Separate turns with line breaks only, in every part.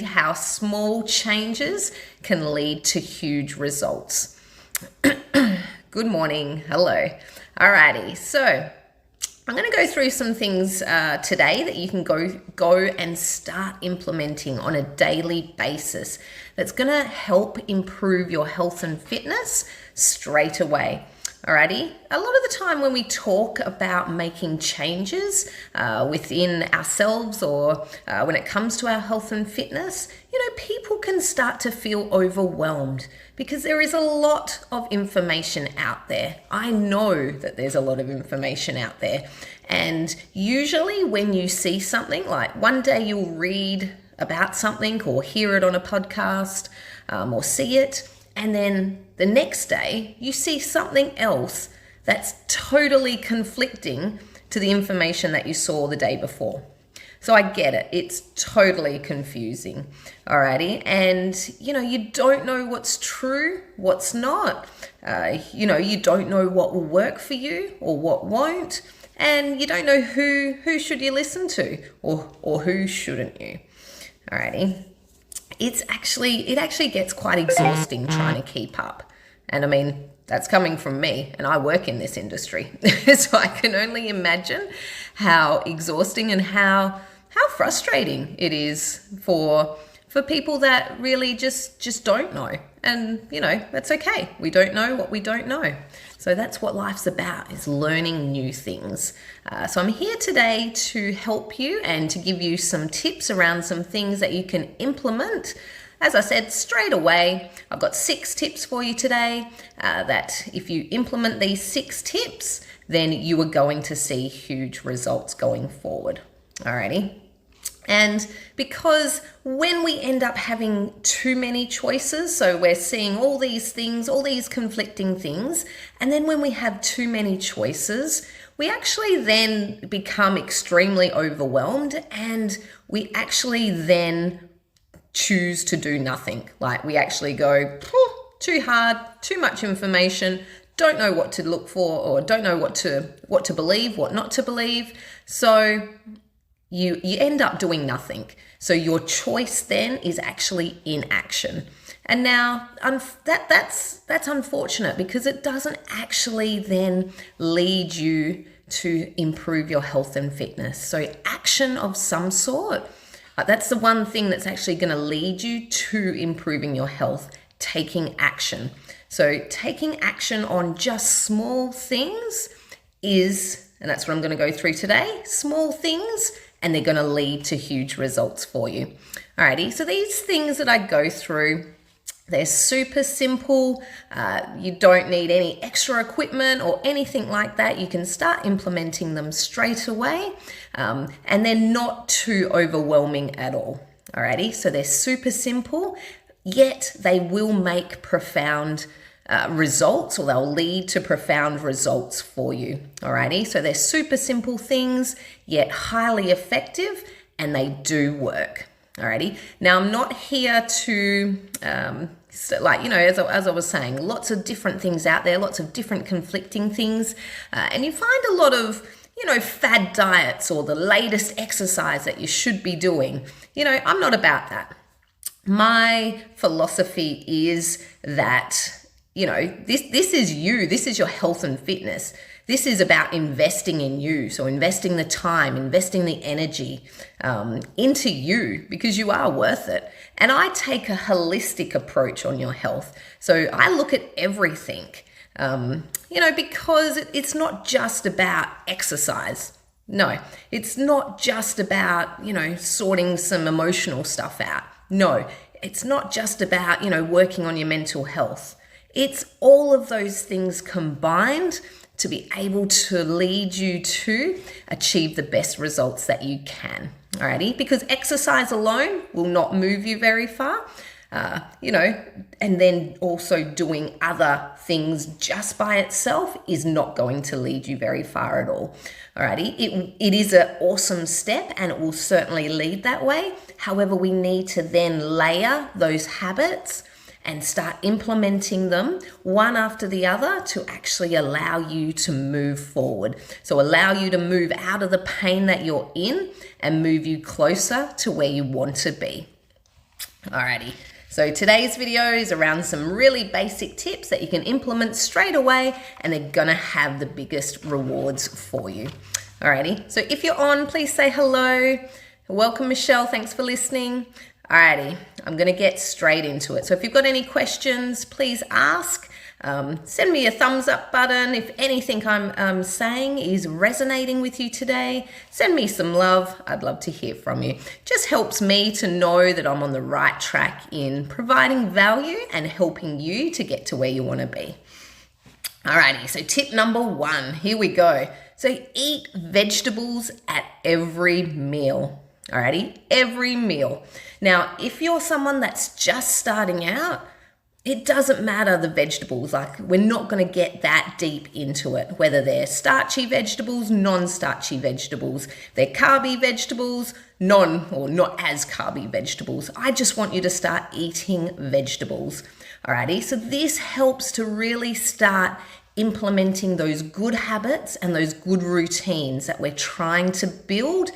how small changes can lead to huge results. Good morning. Hello. Alrighty. So I'm going to go through some things today that you can go and start implementing on a daily basis. That's going to help improve your health and fitness straight away. Alrighty. A lot of the time when we talk about making changes within ourselves or when it comes to our health and fitness, people can start to feel overwhelmed because there is a lot of information out there. I know that there's a lot of information out there. And usually when you see something, like one day you'll read about something or hear it on a podcast or see it, and then the next day you see something else that's totally conflicting to the information that you saw the day before. So I get it. It's totally confusing. Alrighty. And, you don't know what's true, what's not. You don't know what will work for you or what won't. And you don't know who should you listen to or who shouldn't you. Alrighty. It actually gets quite exhausting trying to keep up. And I mean, that's coming from me, and I work in this industry. So I can only imagine how exhausting and how frustrating it is for people that really just don't know. And, that's okay. We don't know what we don't know. So that's what life's about, is learning new things. So I'm here today to help you and to give you some tips around some things that you can implement. As I said, straight away, I've got 6 tips for you today that if you implement these 6 tips, then you are going to see huge results going forward. Alrighty. And because when we end up having too many choices, so we're seeing all these things, all these conflicting things, and then when we have too many choices, we actually then become extremely overwhelmed, and we actually then choose to do nothing. Like we actually go, too hard, too much information, don't know what to look for, or don't know what to believe, what not to believe. So you end up doing nothing. So your choice then is actually inaction. And now that's unfortunate because it doesn't actually then lead you to improve your health and fitness. So action of some sort, that's the one thing that's actually going to lead you to improving your health, taking action. So taking action on just small things and that's what I'm going to go through today, small things, and they're going to lead to huge results for you. Alrighty, so these things that I go through, they're super simple. You don't need any extra equipment or anything like that. You can start implementing them straight away, and they're not too overwhelming at all. Alrighty, so they're super simple, yet they will make profound results, or they'll lead to profound results for you. Alrighty, so they're super simple things, yet highly effective, and they do work. Alrighty, now I'm not here to, as I was saying, lots of different things out there, lots of different conflicting things, and you find a lot of, fad diets or the latest exercise that you should be doing. I'm not about that. My philosophy is that this is you. This is your health and fitness. This is about investing in you. So investing the time, investing the energy into you, because you are worth it. And I take a holistic approach on your health. So I look at everything, because it's not just about exercise. No, it's not just about, sorting some emotional stuff out. No, it's not just about, working on your mental health. It's all of those things combined to be able to lead you to achieve the best results that you can. Alrighty, because exercise alone will not move you very far, and then also doing other things just by itself is not going to lead you very far at all. Alrighty, it is an awesome step and it will certainly lead that way. However, we need to then layer those habits and start implementing them one after the other to actually allow you to move forward. So allow you to move out of the pain that you're in and move you closer to where you want to be. Alrighty, so today's video is around some really basic tips that you can implement straight away and they're gonna have the biggest rewards for you. Alrighty, so if you're on, please say hello. Welcome, Michelle, thanks for listening. Alrighty, I'm gonna get straight into it. So if you've got any questions, please ask. Send me a thumbs up button. If anything I'm saying is resonating with you today, send me some love. I'd love to hear from you. Just helps me to know that I'm on the right track in providing value and helping you to get to where you want to be. Alrighty, so tip number 1, here we go. So eat vegetables at every meal. Alrighty, every meal. Now, if you're someone that's just starting out, it doesn't matter the vegetables, like we're not going to get that deep into it, whether they're starchy vegetables, non-starchy vegetables, they're carby vegetables, non or not as carby vegetables. I just want you to start eating vegetables. Alrighty, so this helps to really start implementing those good habits and those good routines that we're trying to build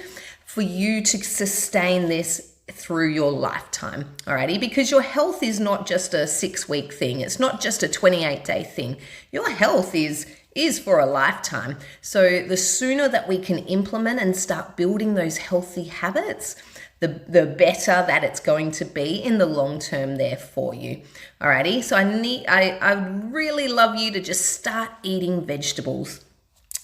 for you to sustain this through your lifetime, alrighty? Because your health is not just a 6-week thing. It's not just a 28-day thing. Your health is for a lifetime. So the sooner that we can implement and start building those healthy habits, the better that it's going to be in the long term there for you. Alrighty, so I really love you to just start eating vegetables.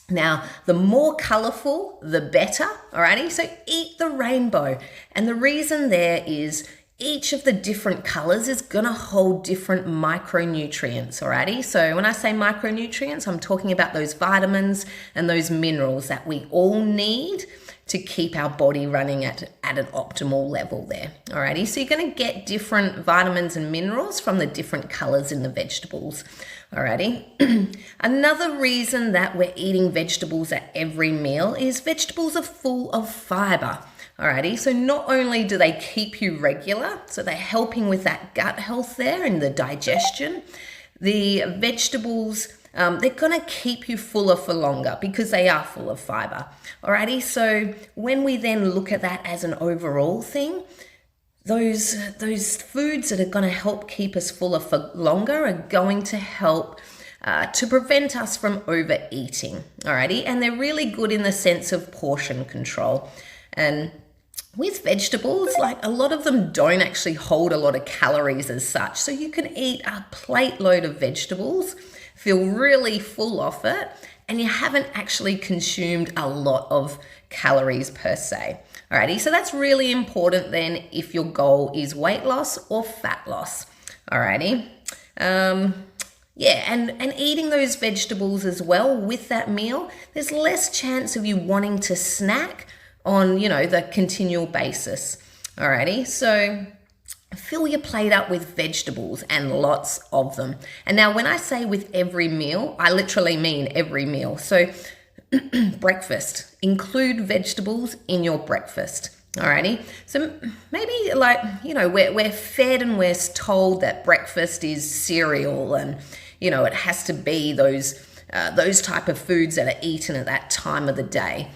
Now, the more colorful, the better, alrighty? So eat the rainbow. And the reason there is each of the different colors is gonna hold different micronutrients, alrighty? So when I say micronutrients, I'm talking about those vitamins and those minerals that we all need to keep our body running at an optimal level there, alrighty? So you're gonna get different vitamins and minerals from the different colors in the vegetables, alrighty? Another reason that we're eating vegetables at every meal is vegetables are full of fiber, alrighty? So not only do they keep you regular, so they're helping with that gut health there and the digestion, the vegetables, they're gonna keep you fuller for longer because they are full of fiber, alrighty? So when we then look at that as an overall thing, those foods that are going to help keep us fuller for longer are going to help to prevent us from overeating, alrighty? And they're really good in the sense of portion control. And with vegetables, like a lot of them don't actually hold a lot of calories as such. So you can eat a plate load of vegetables, feel really full off it, and you haven't actually consumed a lot of calories per se. Alrighty, so that's really important then if your goal is weight loss or fat loss. Alrighty, yeah, and eating those vegetables as well with that meal, there's less chance of you wanting to snack on, the continual basis. Alrighty, so fill your plate up with vegetables and lots of them. And now when I say with every meal, I literally mean every meal. So breakfast, include vegetables in your breakfast. Alrighty, so maybe we're fed and we're told that breakfast is cereal and it has to be those type of foods that are eaten at that time of the day.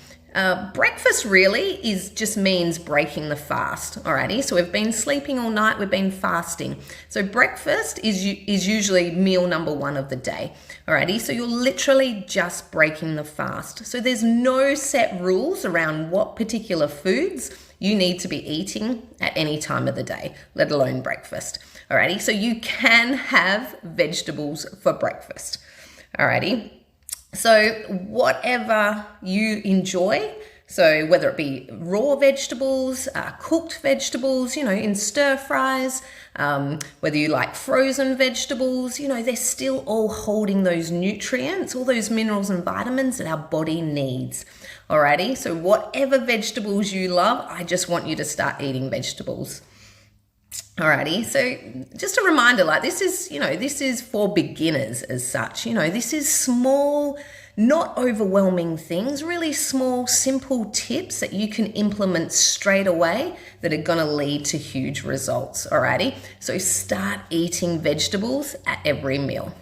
Breakfast really just means breaking the fast, alrighty? So we've been sleeping all night, we've been fasting. So breakfast is usually meal number 1 of the day, alrighty? So you're literally just breaking the fast. So there's no set rules around what particular foods you need to be eating at any time of the day, let alone breakfast, alrighty? So you can have vegetables for breakfast, alrighty? So whatever you enjoy, so whether it be raw vegetables, cooked vegetables, in stir fries, whether you like frozen vegetables, they're still all holding those nutrients, all those minerals and vitamins that our body needs. Alrighty, so whatever vegetables you love, I just want you to start eating vegetables. Alrighty, so just a reminder, this is for beginners as such. This is small, not overwhelming things, really small, simple tips that you can implement straight away that are gonna lead to huge results, alrighty? So start eating vegetables at every meal.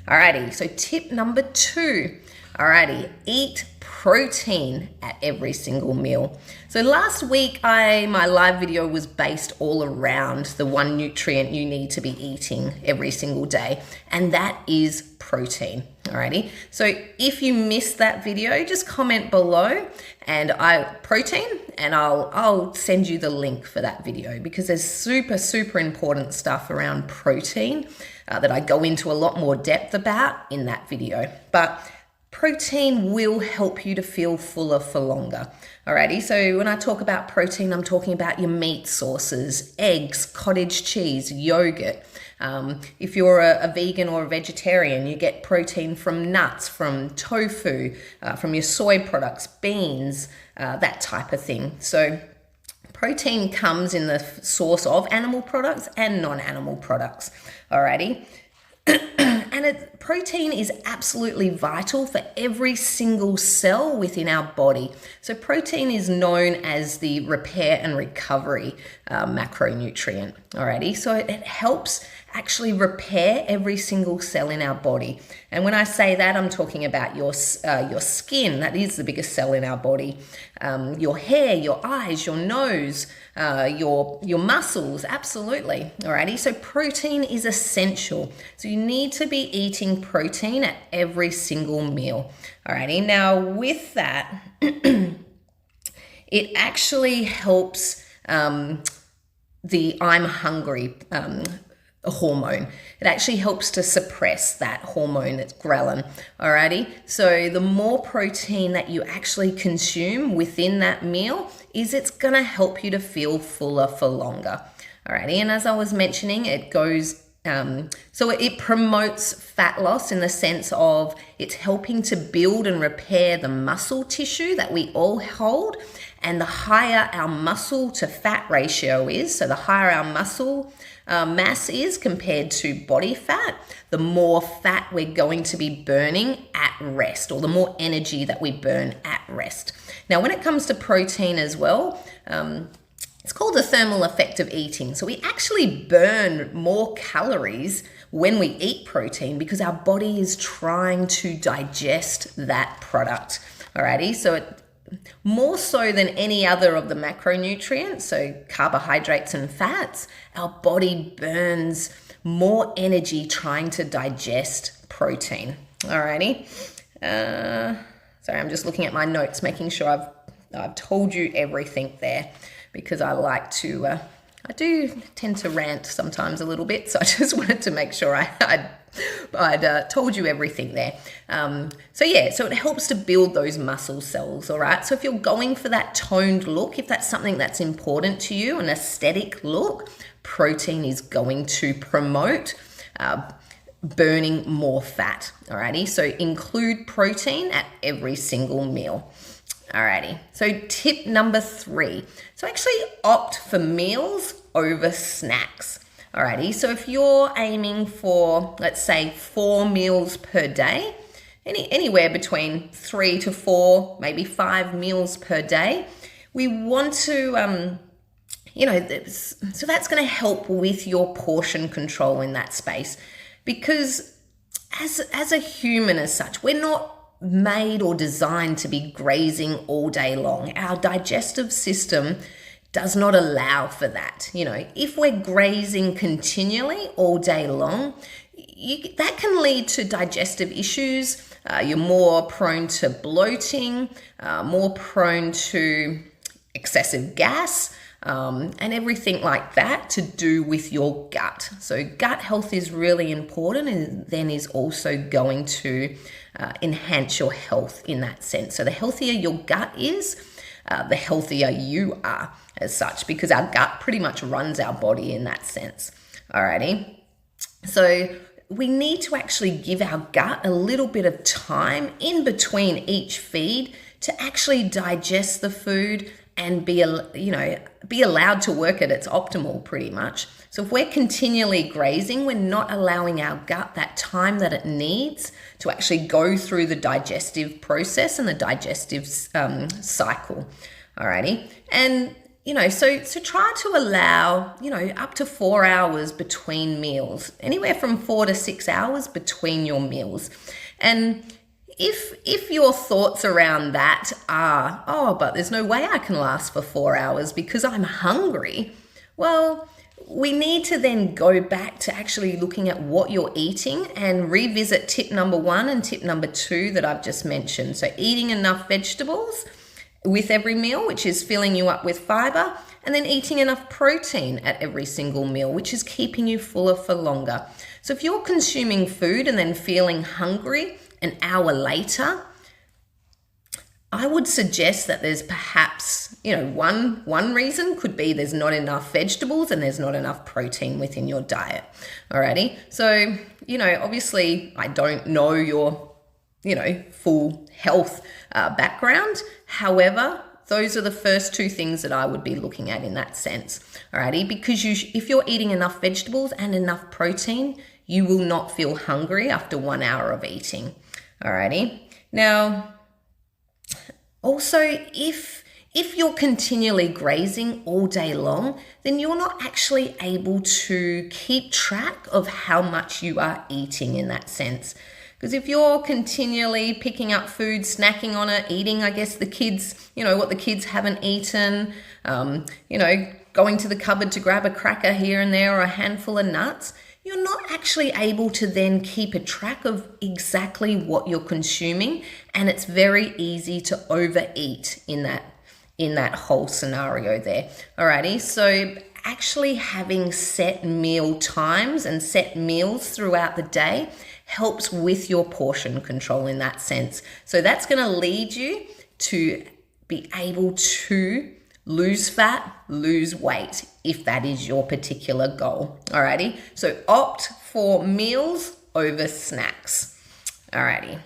Alrighty, so tip number 2. Alrighty, eat protein at every single meal. So last week, my live video was based all around the one nutrient you need to be eating every single day, and that is protein. Alrighty, so if you missed that video, just comment below and protein, and I'll send you the link for that video, because there's super important stuff around protein that I go into a lot more depth about in that video. But protein will help you to feel fuller for longer. Alrighty, so when I talk about protein, I'm talking about your meat sources, eggs, cottage cheese, yogurt. If you're a vegan or a vegetarian, you get protein from nuts, from tofu, from your soy products, beans, that type of thing. So protein comes in the source of animal products and non-animal products. Alrighty. And protein is absolutely vital for every single cell within our body. So protein is known as the repair and recovery macronutrient. Alrighty, so it helps actually repair every single cell in our body. And when I say that, I'm talking about your skin. That is the biggest cell in our body. Your hair, your eyes, your nose, your muscles, absolutely. Alrighty, so protein is essential. So you need to be eating protein at every single meal. Alrighty, now with that, it actually helps the I'm hungry hormone. It actually helps to suppress that hormone, that's ghrelin. Alrighty, so the more protein that you actually consume within that meal it's gonna help you to feel fuller for longer. Alrighty, and as I was mentioning, it goes so it promotes fat loss in the sense of it's helping to build and repair the muscle tissue that we all hold. And the higher our muscle to fat ratio is, so the higher our muscle mass is compared to body fat, the more fat we're going to be burning at rest, or the more energy that we burn at rest. Now, when it comes to protein as well, it's called the thermal effect of eating. So we actually burn more calories when we eat protein because our body is trying to digest that product. Alrighty, so it more so than any other of the macronutrients, so carbohydrates and fats, our body burns more energy trying to digest protein. Alrighty. Sorry, I'm just looking at my notes, making sure I've told you everything there, because I like to, I do tend to rant sometimes a little bit, so I just wanted to make sure I'd told you everything there. So it helps to build those muscle cells, all right? So if you're going for that toned look, if that's something that's important to you, an aesthetic look, protein is going to promote burning more fat, alrighty? So include protein at every single meal. Alrighty, so tip number 3. So actually opt for meals over snacks. Alrighty, so if you're aiming for, let's say, 4 meals per day, anywhere between 3 to 4, maybe 5 meals per day, we want to, so that's going to help with your portion control in that space, because as a human as such, we're not made or designed to be grazing all day long. Our digestive system does not allow for that. If we're grazing continually all day long, that can lead to digestive issues. You're more prone to bloating, more prone to excessive gas, and everything like that to do with your gut. So gut health is really important, and then is also going to enhance your health in that sense. So the healthier your gut is, the healthier you are as such, because our gut pretty much runs our body in that sense. Alrighty. So we need to actually give our gut a little bit of time in between each feed to actually digest the food and be allowed to work at its optimal pretty much. So if we're continually grazing, we're not allowing our gut that time that it needs to actually go through the digestive process and the digestive cycle. Alrighty. And so try to allow, up to 4 hours between meals, anywhere from 4 to 6 hours between your meals. And, if your thoughts around that are, oh, but there's no way I can last for 4 hours because I'm hungry, well, we need to then go back to actually looking at what you're eating and revisit tip number 1 and tip number 2 that I've just mentioned. So eating enough vegetables with every meal, which is filling you up with fiber, and then eating enough protein at every single meal, which is keeping you fuller for longer. So if you're consuming food and then feeling hungry an hour later, I would suggest that there's perhaps, one reason could be there's not enough vegetables and there's not enough protein within your diet. Alrighty. So, obviously I don't know your, full health background. However, those are the first 2 things that I would be looking at in that sense. Alrighty. Because if you're eating enough vegetables and enough protein, you will not feel hungry after 1 hour of eating. Alrighty. Now, also, if you're continually grazing all day long, then you're not actually able to keep track of how much you are eating in that sense. Because if you're continually picking up food, snacking on it, eating, I guess, the kids, what the kids haven't eaten, going to the cupboard to grab a cracker here and there or a handful of nuts, you're not actually able to then keep a track of exactly what you're consuming, and it's very easy to overeat in that whole scenario there. Alrighty, so actually having set meal times and set meals throughout the day helps with your portion control in that sense. So that's going to lead you to be able to lose fat, lose weight, if that is your particular goal. Alrighty, so opt for meals over snacks. Alrighty,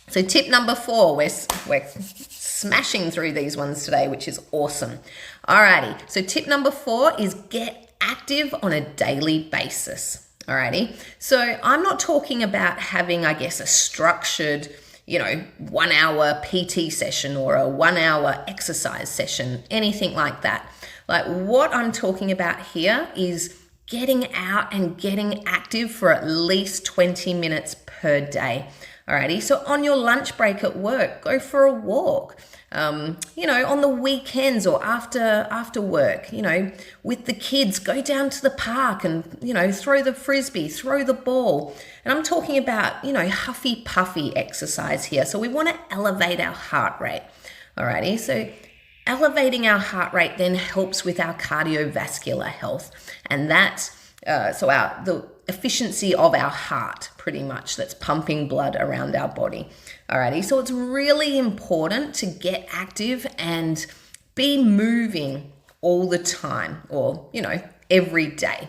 so tip number 4, we're smashing through these ones today, which is awesome. Alrighty, so tip number 4 is get active on a daily basis. Alrighty, so I'm not talking about having, I guess, a structured 1 hour PT session or a 1 hour exercise session, anything like that. Like, what I'm talking about here is getting out and getting active for at least 20 minutes per day. Alrighty, so on your lunch break at work, go for a walk. On the weekends or after work, with the kids, go down to the park and, throw the frisbee, throw the ball. And I'm talking about, huffy puffy exercise here. So we want to elevate our heart rate. Alrighty, so elevating our heart rate then helps with our cardiovascular health. And that's, the efficiency of our heart, pretty much, that's pumping blood around our body. Alrighty, so it's really important to get active and be moving all the time, or, every day.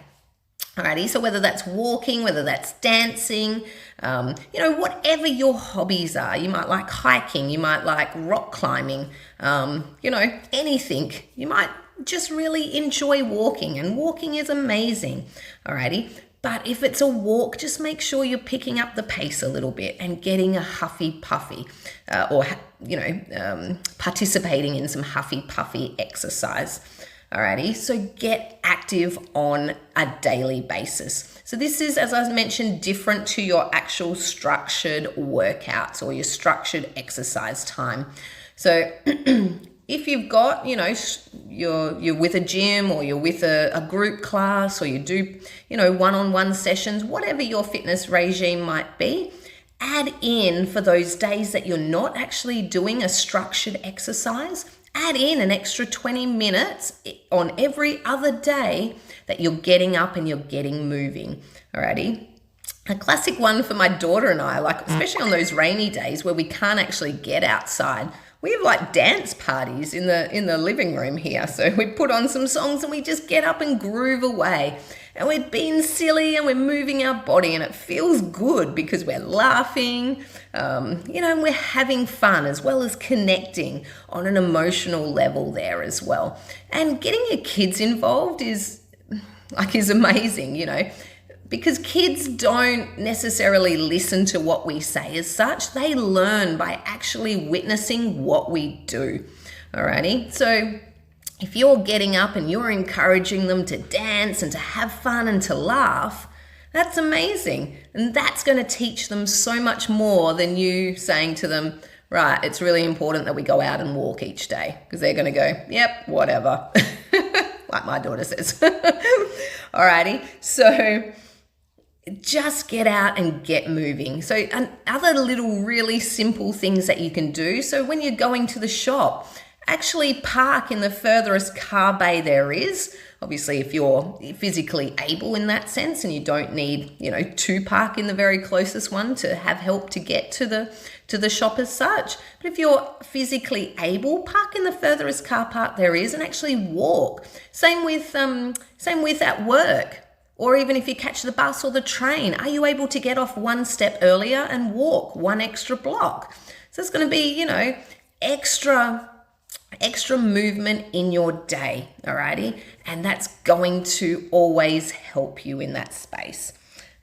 Alrighty, so whether that's walking, whether that's dancing, whatever your hobbies are. You might like hiking, you might like rock climbing, anything. You might just really enjoy walking, and walking is amazing. Alrighty, but if it's a walk, just make sure you're picking up the pace a little bit and getting a huffy puffy, participating in some huffy puffy exercise. Alrighty, so get active on a daily basis. So this is, as I mentioned, different to your actual structured workouts or your structured exercise time. So if you've got, you're with a gym, or you're with a group class, or you do, one-on-one sessions, whatever your fitness regime might be, add in, for those days that you're not actually doing a structured exercise, add in an extra 20 minutes on every other day that you're getting up and you're getting moving. Alrighty. A classic one for my daughter and I, like especially on those rainy days where we can't actually get outside, we have like dance parties in the living room here. So we put on some songs and we just get up and groove away. And we're being silly and we're moving our body, and it feels good because we're laughing, and we're having fun, as well as connecting on an emotional level there as well. And getting your kids involved is amazing, because kids don't necessarily listen to what we say as such. They learn by actually witnessing what we do. Alrighty, so if you're getting up and you're encouraging them to dance and to have fun and to laugh, That's amazing. And that's going to teach them so much more than you saying to them, right, it's really important that we go out and walk each day, because they're going to go, yep, whatever. Like my daughter says. Alrighty. So just get out and get moving. So other little really simple things that you can do. So when you're going to the shop, actually park in the furthest car bay there is. Obviously, if you're physically able in that sense and you don't need, to park in the very closest one to have help to get to the shop as such. But if you're physically able, park in the furthest car park there is and actually walk. Same with at work. Or even if you catch the bus or the train, are you able to get off one step earlier and walk one extra block? So it's going to be, extra movement in your day, alrighty? And that's going to always help you in that space.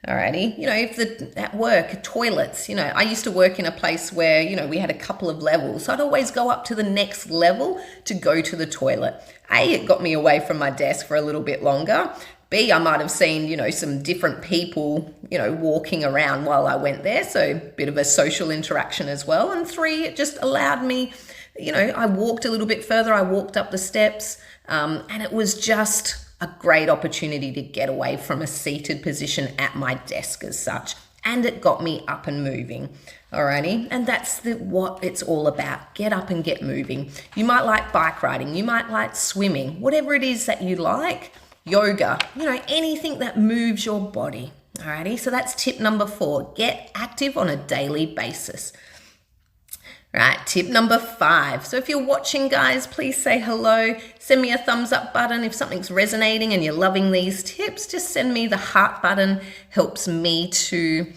Alrighty, if at work, toilets, I used to work in a place where, we had a couple of levels. So I'd always go up to the next level to go to the toilet. A, it got me away from my desk for a little bit longer. B, I might have seen, some different people, walking around while I went there. So a bit of a social interaction as well. And 3, it just allowed me, I walked a little bit further. I walked up the steps and it was just a great opportunity to get away from a seated position at my desk as such. And it got me up and moving. Alrighty. And that's what it's all about. Get up and get moving. You might like bike riding. You might like swimming. Whatever it is that you like. Yoga, anything that moves your body. Alrighty. So that's tip number 4. Get active on a daily basis. Right, tip number 5. So if you're watching, guys, please say hello. Send me a thumbs up button. If something's resonating and you're loving these tips, just send me the heart button. Helps me to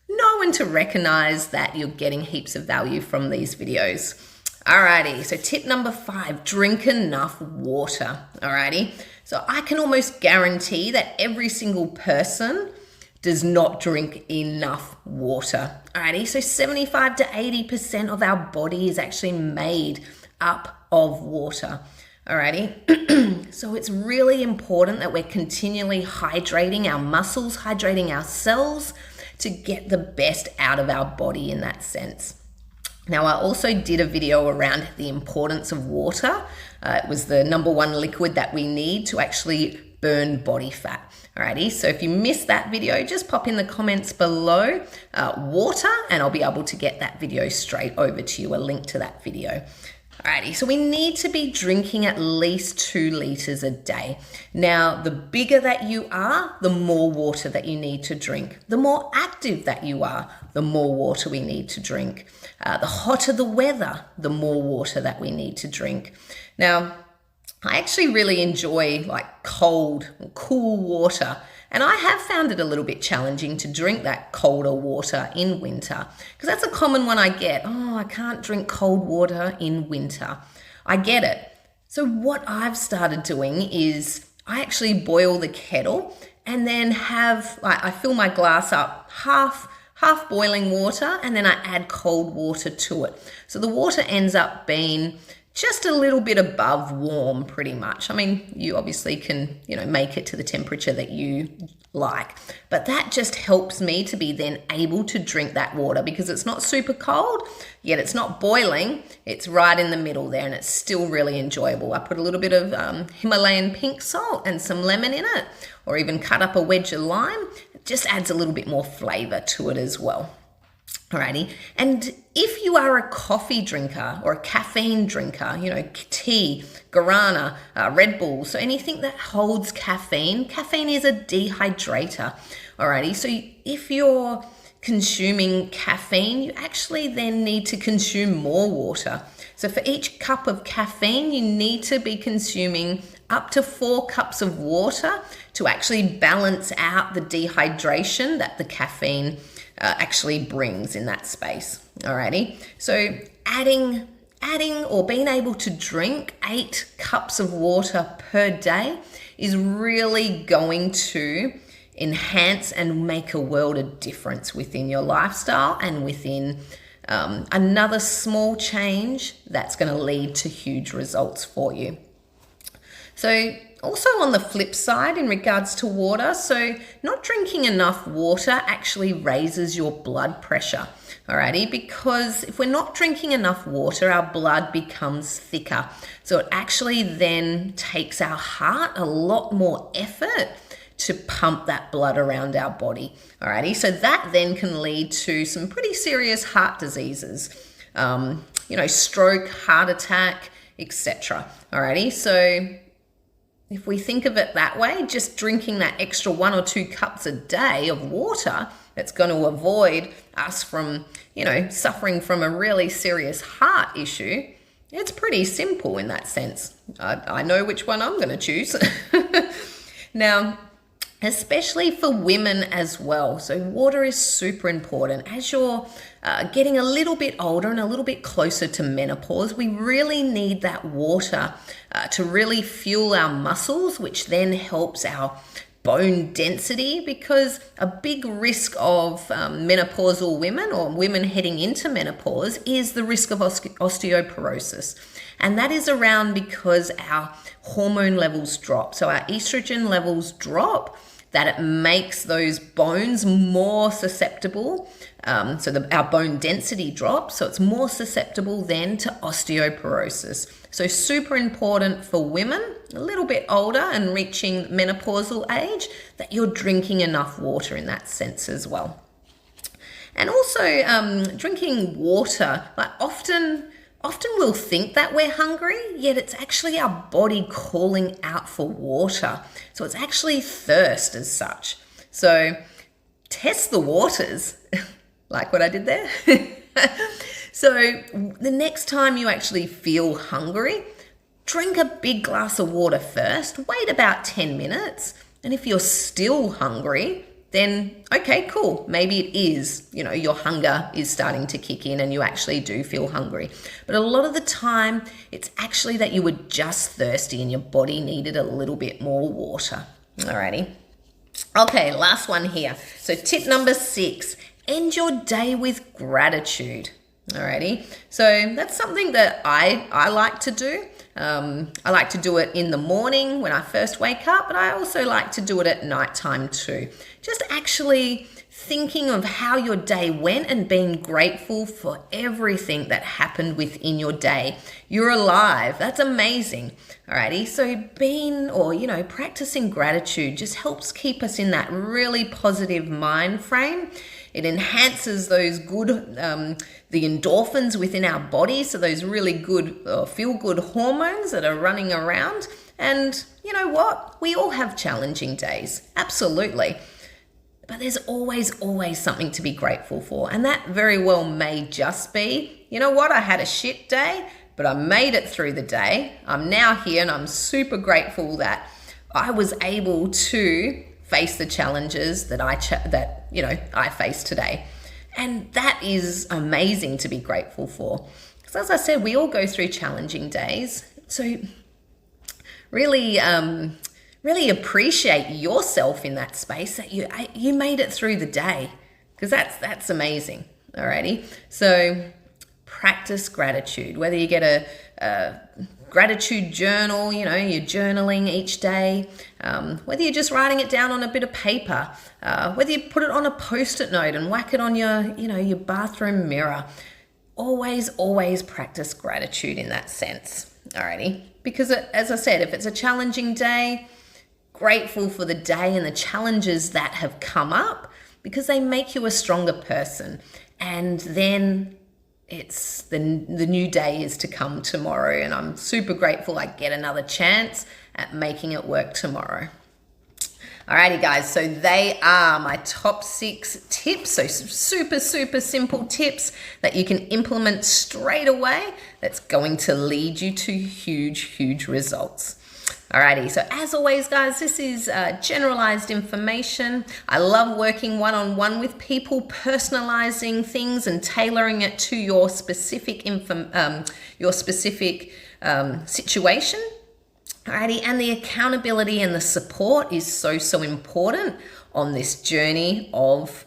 know and to recognize that you're getting heaps of value from these videos. Alrighty, so tip number 5, drink enough water. Alrighty, so I can almost guarantee that every single person does not drink enough water. Alrighty, so 75 to 80% of our body is actually made up of water. Alrighty, so it's really important that we're continually hydrating our muscles, hydrating our cells to get the best out of our body in that sense. Now, I also did a video around the importance of water. It was the number 1 liquid that we need to actually burn body fat. Alrighty, so if you missed that video, just pop in the comments below water and I'll be able to get that video straight over to you, a link to that video. Alrighty, so we need to be drinking at least 2 liters a day. Now, the bigger that you are, the more water that you need to drink. The more active that you are, the more water we need to drink. The hotter the weather, the more water that we need to drink. Now, I actually really enjoy like cold, cool water. And I have found it a little bit challenging to drink that colder water in winter, because that's a common one I get. Oh, I can't drink cold water in winter. I get it. So what I've started doing is I actually boil the kettle and then I fill my glass up half boiling water and then I add cold water to it. So the water ends up being just a little bit above warm pretty much. I mean, you obviously can, make it to the temperature that you like, but that just helps me to be then able to drink that water because it's not super cold, yet it's not boiling. It's right in the middle there and it's still really enjoyable. I put a little bit of Himalayan pink salt and some lemon in it, or even cut up a wedge of lime. It just adds a little bit more flavor to it as well. Alrighty, and if you are a coffee drinker or a caffeine drinker, tea, guarana, Red Bull, so anything that holds caffeine is a dehydrator. Alrighty, so if you're consuming caffeine, you actually then need to consume more water. So for each cup of caffeine, you need to be consuming up to 4 cups of water to actually balance out the dehydration that the caffeine actually brings in that space. Alrighty, so adding or being able to drink 8 cups of water per day is really going to enhance and make a world of difference within your lifestyle and within another small change that's going to lead to huge results for you. So also on the flip side in regards to water, so not drinking enough water actually raises your blood pressure, alrighty, because if we're not drinking enough water, our blood becomes thicker. So it actually then takes our heart a lot more effort to pump that blood around our body, alrighty. So that then can lead to some pretty serious heart diseases, stroke, heart attack, etc. Alrighty, so if we think of it that way, just drinking that extra 1 or 2 cups a day of water, that's going to avoid us from, suffering from a really serious heart issue. It's pretty simple in that sense. I know which one I'm going to choose. Now, especially for women as well. So water is super important. As you're getting a little bit older and a little bit closer to menopause, we really need that water to really fuel our muscles, which then helps our bone density, because a big risk of menopausal women or women heading into menopause is the risk of osteoporosis. And that is around because our hormone levels drop. So our estrogen levels drop, that it makes those bones more susceptible. Our bone density drops, so it's more susceptible then to osteoporosis. So super important for women a little bit older and reaching menopausal age, that you're drinking enough water in that sense as well. And also drinking water, like often we'll think that we're hungry, yet it's actually our body calling out for water. So it's actually thirst as such. So test the waters, like what I did there. So the next time you actually feel hungry, drink a big glass of water first, wait about 10 minutes, and if you're still hungry, then okay, cool. Maybe it is, your hunger is starting to kick in and you actually do feel hungry. But a lot of the time, it's actually that you were just thirsty and your body needed a little bit more water. Alrighty. Okay, last one here. So tip number 6, end your day with gratitude. Alrighty. So that's something that I like to do. I like to do it in the morning when I first wake up, but I also like to do it at nighttime too. Just actually thinking of how your day went and being grateful for everything that happened within your day. You're alive. That's amazing. Alrighty. So practicing gratitude just helps keep us in that really positive mind frame. It enhances those good, the endorphins within our body, so those really good, feel-good hormones that are running around. And you know what? We all have challenging days, absolutely. But there's always something to be grateful for. And that very well may just be, you know what? I had a shit day, but I made it through the day. I'm now here and I'm super grateful that I was able to face the challenges that I face today. And that is amazing to be grateful for. Because as I said, we all go through challenging days. So really appreciate yourself in that space that you made it through the day, because that's amazing. Alrighty. So practice gratitude, whether you get a gratitude journal, you're journaling each day, whether you're just writing it down on a bit of paper, whether you put it on a post-it note and whack it on your bathroom mirror. Always practice gratitude in that sense. Alrighty. Because as I said, if it's a challenging day, grateful for the day and the challenges that have come up, because they make you a stronger person. And then it's the new day is to come tomorrow, and I'm super grateful I get another chance at making it work tomorrow. Alrighty guys, so they are my top 6 tips. So super simple tips that you can implement straight away that's going to lead you to huge results. Alrighty, so as always guys, this is generalized information. I love working one-on-one with people, personalizing things and tailoring it to your specific situation. Alrighty, and the accountability and the support is so important on this journey of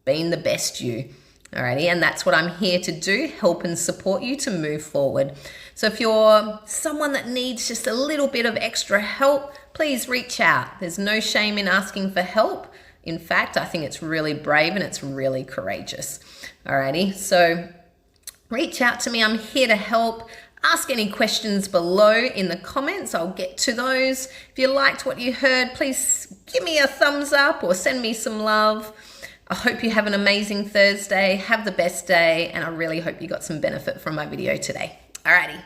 being the best you. Alrighty, and that's what I'm here to do, help and support you to move forward. So if you're someone that needs just a little bit of extra help, please reach out. There's no shame in asking for help. In fact, I think it's really brave and it's really courageous. Alrighty, so reach out to me. I'm here to help. Ask any questions below in the comments. I'll get to those. If you liked what you heard, please give me a thumbs up or send me some love. I hope you have an amazing Thursday. Have the best day, and I really hope you got some benefit from my video today. Alrighty.